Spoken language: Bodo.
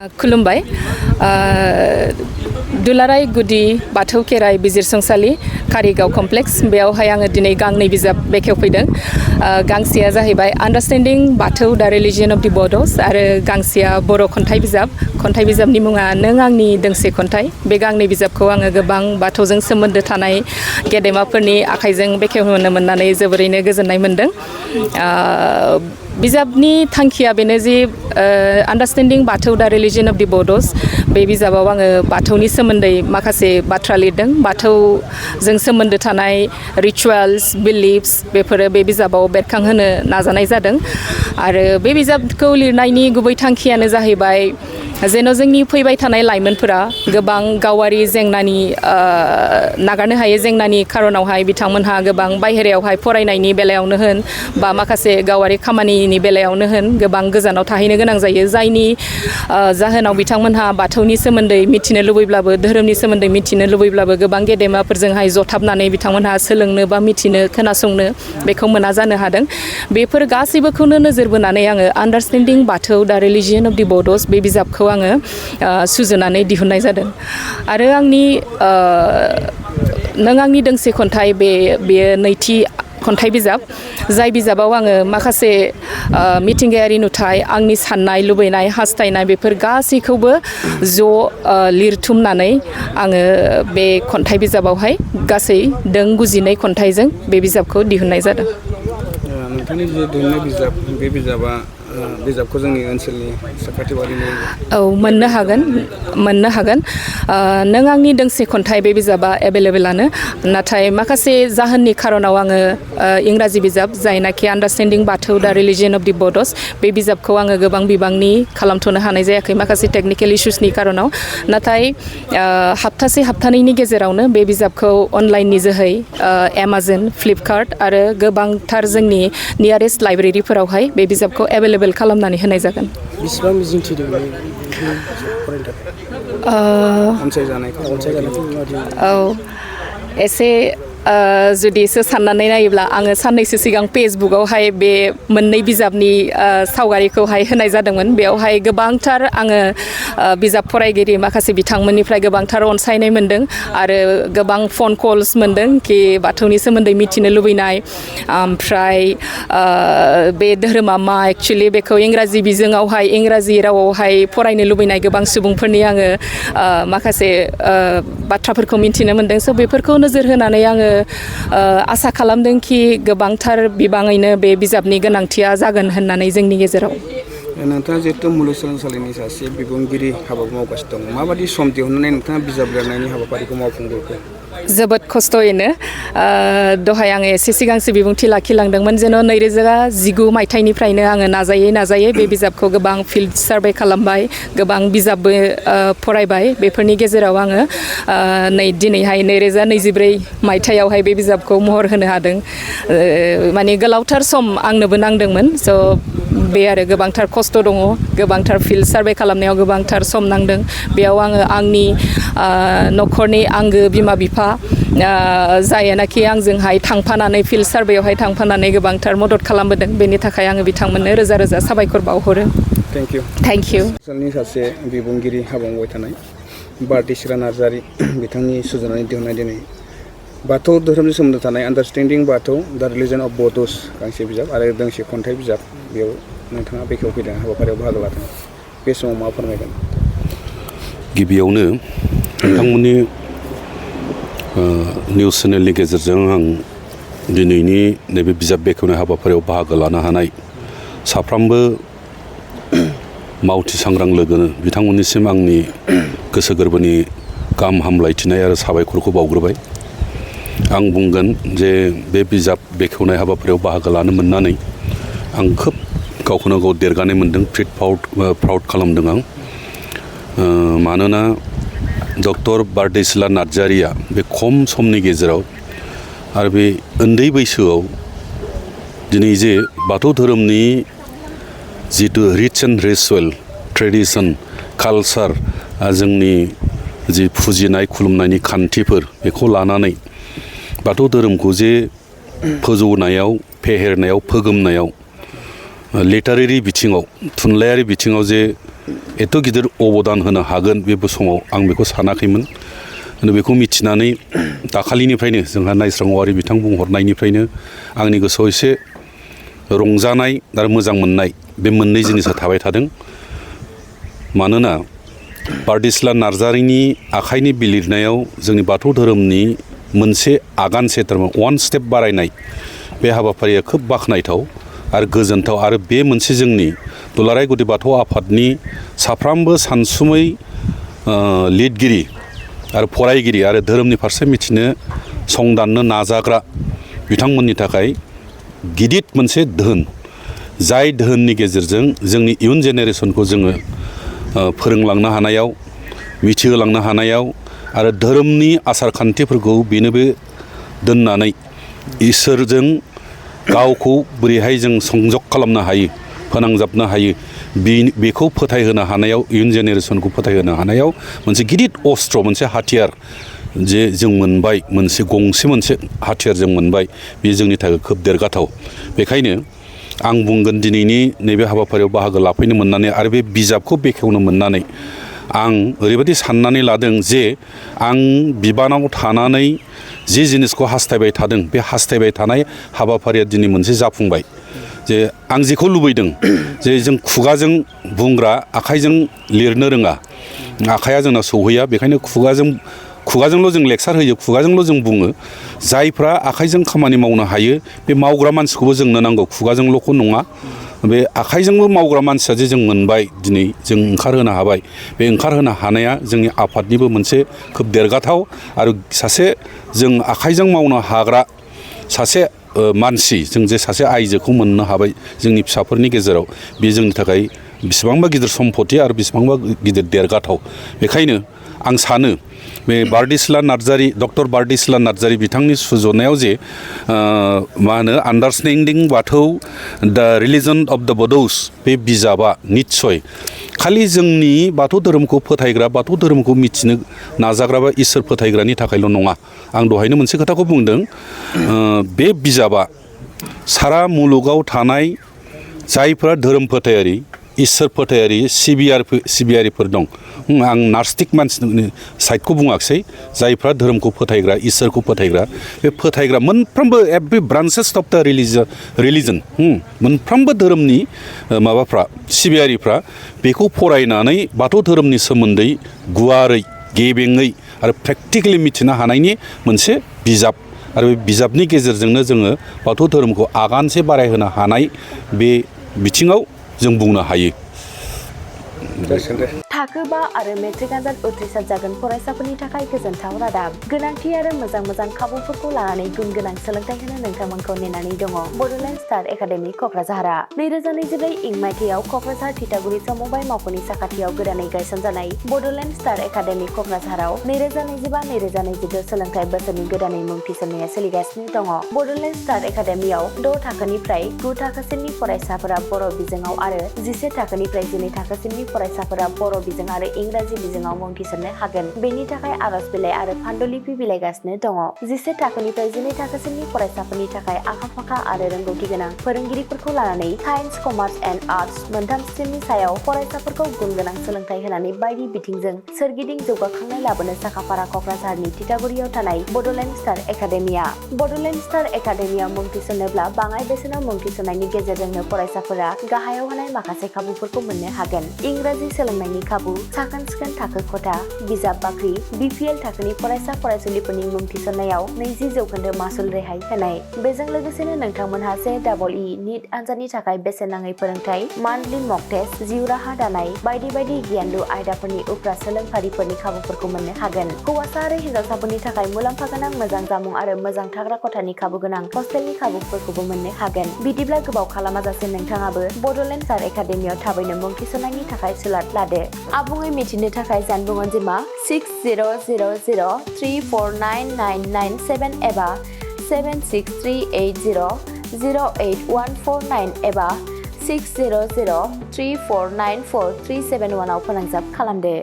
खुलुमबाय दुलाराय गुदि बाथौ खेराइ बिजिरसंसालि कारिगाव कमप्लेक्स बेयावहाय आङो दिनै गांनै बिजाब बेखेवफैदों गांसेया जाहैबाय आन्डारस्टेन्डिं बाथौ दा रिलिजियन अफ दि बड'स आरो गांसेया बर' खन्थाइ बिजाबनि मुङा नों आंनि दोंसे खन्थाइ बे गांनै बिजाबखौ आङो गोबां बाथौजों सोमोन्दो थानाय गेदेमाफोरनि आखाइजों बेखेवहोनो मोननानै जोबोरैनो गोजोननाय मोन्दों बिजाबनि थांखिया बेनो जि आन्डारस्टेन्डिं बाथौ दा रिलिजियन अफ दि बड'स बे बिजाबाव आङो बाथौनि सोमोन्दै माखासे बाथ्रा लिरदों बाथौजों सोमोन्दो थानाय रिचुवेल्स बिलिफ्स बेफोरो बे बिजाबाव बेरखांहोनो नाजानाय जादों आरो बे बिजाबखौ लिरनायनि गुबै थांखियानो जाहैबाय जेन' जोंनि फैबाय थानाय लाइमोनफोरा गोबां गावारि जेंनानि नागारनो हायै जेंनानि खारनावहाय बिथांमोनहा गोबां बाहेरायावहाय फरायनायनि बेलायावनो होन बा माखासे गावारि खामानिनि बेलायावनो होन गोबां गोजानाव थाहैनो गोनां जायो जायनि जाहोनाव बिथांमोनहा बाथौनि सोमोन्दै मिथिनो लुबैब्लाबो धोरोमनि सोमोन्दै मिथिनो लुबैब्लाबो गोबां गेदेमाफोरजोंहाय जथाबनानै बिथांमोनहा सोलोंनो बा मिथिनो खोनासंनो बेखौ मोना जानो हादों बेफोर गासैबोखौनो नोजोर बोनानै आङो आन्डारस्टेन्डिं बाथौ दा रिलिजियन अफ दि बड'स बे बिजाबखौ आङो सुजुनानै दिहुननाय जादों आरो आंनि नों आंनि दोंसे खन्थाइ बेयो नैथि खन्थाइ बिजाब जाय बिजाबाव आङो माखासे मिथिंगायारि नुथाय आंनि साननाय लुबैनाय हास्थायनाय बेफोर गासैखौबो ज' लिरथुमनानै आङो बे खन्थाइ बिजाबावहाय गासै दों 92 खन्थाइजों बे बिजाबखौ दिहुननाय जादों नोंथांनि जे दिहुननाय बिजाब बे बिजाबखौ जोंनि ओनसोलनि साखाथि बारिनि औ मोननो हागोन नों आंनि दोंसे खन्थाइ बे बिजाबा एभेलेबेलानो नाथाय माखासे जाहोननि खारनाव आङो इंराजि बिजाब जायनाखि आन्डारस्टेन्डिं बाथौ दा रिलिजियन अफ दि बड'स बे बिजाबखौ आङो गोबां बिबांनि खालामथ'नो हानाय जायाखै माखासे टेकनिकेल इस्युसनि खारनाव नाथाय हप्तानैनि गेजेरावनो बे बिजाबखौ अनलाइननि जोहै एमाजन फ्लिपकार्ट आरो गोबांथार जोंनि नियारेस्ट लाइब्रेरिफोरावहाय बे बिजाबखौ एभेलेबेल खालामनानै होनाय जागोन बेसेबां मिजिंथिदों औ एसे जुदिसो साननानै नायोब्ला आङो साननैसो सिगां फेसबुकआवहाय बे मोननै बिजाबनि सावगारिखौहाय होनाय जादोंमोन बेयावहाय गोबांथार आङो बिजाब फरायगिरि माखासे बिथांमोननिफ्राय गोबांथार अनसायनाय मोन्दों आरो गोबां फन कल्स मोन्दों कि बाथौनि सोमोन्दै मिथिनो लुबैनाय ओमफ्राय बे धोरोमा मा एक्सुवेलि बेखौ इंराजि बिजोङावहाय इंराजि रावावहाय फरायनो लुबैनाय गोबां सुबुंफोरनि आङो माखासे बाथ्राफोरखौ मिथिनो मोन्दों स' बेफोरखौ नोजोर होनानै आङो आसा खालामदों कि गोबांथार बिबाङैनो बे बिजाबनि गोनांथिया जागोन होननानै जोंनि गेजेराव नोंथाङा जिहेथु मुलुगसोलोंसालिनि सासे बिबुंगिरि हाबा मावगासिनो दं माबायदि सम दिहुननानै नोंथाङा बिजाब लिरनायनि हाबाफारिखौ मावफुंबोखो जोबोद खस्थ'यैनो दहाय आङो एसे सिगांसो बिबुंथि लाखिलांदोंमोन जेन' 2019 मायथाइनिफ्रायनो आङो नाजायै बे बिजाबखौ गोबां फिल्ड सार्भे खालामबाय गोबां बिजाबबो फरायबाय बेफोरनि गेजेराव आङो दिनैहाय 2024 मायथाइयावहाय बे बिजाबखौ महर होनो हादों माने गोलावथार सम आंनोबो नांदोंमोन स' बे आरो गोबांथार खस्थ' दङ गोबांथार फिल्ड सार्भे खालामनायाव गोबांथार सम नांदों बेयाव आङो आंनि न'खरनि आंगो बिमा बिफा जायनाखि आंजोंहाय थांफानानै फिल्ड सार्भेयावहाय थांफानानै गोबांथार मदद खालामबोदों बेनि थाखाय आङो बिथांमोननो रोजा रोजा साबायखर बावहरो थेंक इउ ओनसोलनि सासे बिबुंगिरि हाबा मावबाय थानाय बारदैसिख्ला नार्जारि बिथांनि सुजुनानै दिहुननाय दिनै बाथौ धोरोमनि सोमोन्दो थानाय आन्डारस्टेन्डिं बाथौ दा रिलिजन अफ बड'स गांसे बिजाब आरो दोंसे खन्थाइ बिजाब बेयाव नोंथाङा बेखेवफैदों हाबाफारियाव बाहागो लादों बे समाव मा फोरमायगोन गिबियावनो नोंथांमोननि निउस चेनेलनि गेजेरजों आं दिनैनि नैबे बिजाब बेखेवनाय हाबाफारियाव बाहागो लानो हानाय साफ्रोमबो मावथि सांग्रां लोगोनो बिथांमोननिसिम आंनि गोसो गोरबोनि गाहाम हामलायथिनाय आरो साबायखरखौ बावग्रोबाय आं बुंगोन जे बे बिजाब बेखेवनाय हाबाफारियाव बाहागो लानो मोननानै आं खोब गावखौनो गाव देरगानाय मोन्दों प्राउड खालामदों आं मानोना डक्टर बारदैसिख्ला नार्जारिया बे खम समनि गेजेराव आरो बे उन्दै बैसोआव दिनै जे बाथौ धोरोमनि जिथु रिच एन्ड रिचुवेल ट्रेडिसन कालचार जोंनि जि फुजिनाय खुलुमनायनि खान्थिफोर बेखौ लानानै बाथौ धोरोमखौ जे फोजौनायाव फेहेरनायाव फोगोमनायाव लिटारेरि बिथिङाव थुनलाइयारि बिथिङाव जे एथ' गिदिर अबदान होनो हागोन बे समाव आं बेखौ सानाखैमोन बेखौ मिथिनानै दाखालिनिफ्रायनो जोंहा नायस्रां औवारि बिथां बुंहरनायनिफ्रायनो आंनि गोसोआव एसे रंजानाय आरो मोजां मोननाय बे मोननै जिनिसा थाबाय थादों मानोना बारदैसिख्ला नार्जारिनि आखाइनि बिलिरनायाव जोंनि बाथौ धोरोमनि मोनसे आगानसे थारमाने वान स्टेप बारायनाय बे हाबाफारिया खोब बाख्नायथाव आरो गोजोनथाव आरो बे मोनसे जोंनि दुलाराय गुदि बाथौ आफादनि साफ्रोमबो सानसुमै लिरगिरि आरो फरायगिरि आरो धोरोमनि फारसे मिथिनो संदाननो नाजाग्रा बिथांमोननि थाखाय गिदिर मोनसे धोन जाय धोननि गेजेरजों जोंनि इयुन जेनेरेसनखौ जोङो फोरोंलांनो हानायाव मिथिहोलांनो हानायाव आरो धोरोमनि आसार खान्थिफोरखौ बेनोबो दोननानै इसोरजों गावखौ बोरैहाय जों संजग खालामनो हायो फोनांजाबनो हायो बेखौ फोथायहोनो हानायाव इयुन जेनेरेसनखौ फोथायहोनो हानायाव मोनसे गिदिर अस्त्र मोनसे हाथियार जे जों मोनबाय मोनसे हाथियार जों मोनबाय बे जोंनि थाखाय खोब देरगाथाव बेखायनो आं बुंगोन दिनैनि नैबे हाबाफारियाव बाहागो लाफैनो मोननानै आरो बे बिजाबखौ बेखेवनो मोननानै आं ओरैबायदि साननानै लादों जे आं बिबानाव थानानै जि जिनिसखौ हास्थायबाय थादों बे हास्थायबाय थानाय हाबाफारिया दिनै मोनसे जाफुंबाय जे आं जेखौ लुबैदों जे जों खुगाजों बुंग्रा आखाइजों लिरनो रोङा आखाइया जोंना सौहैया बेखायनो खुगाजोंल' जों लेक्सार होयो खुगाजोंल' जों बुङो जायफ्रा आखाइजों खामानि मावनो हायो बे मावग्रा मानसिखौबो जोंनो नांगौ खुगाजोंल'खौ नङा बे आखाइजोंबो मावग्रा मानसिया जे जों मोनबाय दिनै जों ओंखारहोनो हाबाय बे ओंखारहोनो हानाया जोंनि आफादनिबो मोनसे खोब देरगाथाव आरो सासे जों आखाइजों मावनो हाग्रा सासे मानसि जों जे सासे आइजोखौ मोननो हाबाय जोंनि फिसाफोरनि गेजेराव बे जोंनि थाखाय बेसेबांबा गिदिर सम्पति आरो बेसेबांबा गिदिर देरगाथाव बेखायनो आं सानो बे डक्टर बारदैसिख्ला नार्जारि बिथांनि सुजुनायाव जे मा होनो आन्डारस्टेन्डिं बाथौ दा रिलिजन अफ दा बड'स बे बिजाबा निस्सय खालि जोंनि बाथौ धोरोमखौ फोथायग्रा बाथौ धोरोमखौ मिथिनो नाजाग्रा बा इसोर फोथायग्रानि थाखायल' नङा आं दहायनो मोनसे खोथाखौ बुंदों बे बिजाबा सारा मुलुगाव थानाय जायफ्रा धोरोम फोथायारि इसोर फोथायारि सिबियारिफोर दं आं नास्तिक मानसिनि साइडखौ बुङाखसै जायफ्रा धोरोमखौ फोथायग्रा इसोरखौ फोथायग्रा बे फोथायग्रा मोनफ्रोमबो एभ्रि ब्रान्चेस अफ द रिलिजन मोनफ्रोमबो धोरोमनि माबाफ्रा सिबियारिफ्रा बेखौ फरायनानै बाथौ धोरोमनि सोमोन्दै गुवारै गेबेङै आरो प्रेक्टिकेलि मिथिनो हानायनि मोनसे बिजाब आरो बे बिजाबनि गेजेरजोंनो जोङो बाथौ धोरोमखौ आगानसे बारायहोनो हानाय बे बिथिङाव जों बुंनो हायो थाखो 5 आरो मेट्रिक आनजाद उथ्रिसार जागोन फरायसाफोरनि थाखाय गोजोनथाव रादाब गोनांथि आरो मोजां खाबुफोरखौ लानानै गुन गोनां सोलोंथाइ होनो नोंथांमोनखौ नेनानै दङ बड'लेण्ड स्टार एकाडेमि क'क्राझारआ 2024 इं मायथाइयाव क'क्राझार थिथागुरि समबाय मावख'नि साखाथियाव गोदानै गायसनजानाय बड'लेण्ड स्टार एकाडेमि क'क्राझाराव 2025-2026 सोलोंथाइ बोसोरनि गोदानै मुं थिसननाया सोलिगासिनो दङ बड'लेण्ड स्टार एकाडेमियाव 6 थाखोनिफ्राय 9 थाखोसिमनि फरायसाफोरा बर' बिजोङाव आरो 11 थाखोनिफ्राय 12 थाखोसिमनि फरायसाफोरा बर' बिजों आरो इंराजि बिजोङाव मुं थिसननो हागोन बेनि थाखाय आर'ज बिलाइ आरो फान्डुलिपि बिलाइगासिनो दङ 11 थाखोनिफ्राय 12 थाखोसिमनि फरायसाफोरनि थाखाय आखा-फाखा आरो रोंगौथि गोनां फोरोंगिरिफोरखौ लानानै साइन्स कमार्स एन्ड आर्टस मोनथाम स्ट्रिमनि सायाव फरायसाफोरखौ गुन गोनां सोलोंथाइ होनानै बायदि बिथिंजों सोरगिदिं जौगाखांनाय लाबोनो साखाफारा क'क्राझारनि थिथागुरियाव थानाय Bodoland star academia Bodoland star एकाडेमियाव मुं थिसननोब्ला बाङाय बेसेनाव मुं थिसननायनि गेजेरजोंनो फरायसाफोरा गाहायाव होनाय माखासे खाबुफोरखौ मोननो हागोन इंराजि सोलोंनायनि खाबु साखोन-सिखोन थाखो खथा बिजाब बाख्रि BPL थाखोनि फरायसा फरायसुलिफोरनि मुं थिसननायाव 20% मासुल रेहाय होनाय बेजों लोगोसेनो नोंथांमोनहा JEE नीट आनजादनि थाखाय बेसेन नाङै फोरोंथाय मान्थलि मक टेस्ट जिउ राहा दानाय बायदि गियानलु आयदाफोरनि उफ्रा सोलोंफारिफोरनि खाबुफोरखौ मोननो हागोन हौवासा आरो हिन्जावसाफोरनि थाखाय मुलाम्फा गोनां मोजां जामुं आरो मोजां थाग्रा खथानि खाबु गोनां हस्टेलनि खाबुफोरखौबो मोननो हागोन बिदिब्ला गोबाव खालामाजासे नोंथाङाबो बड'लेण्ड स्टार एकाडेमियाव थाबैनो मुं थिसननायनि थाखाय सुलाद लादो आबुङै मिथिनो थाखाय जानबुं अनजिमा 6000349997 एबा 7638008149 एबा 6003494371 आव फोनांजाब खालामदो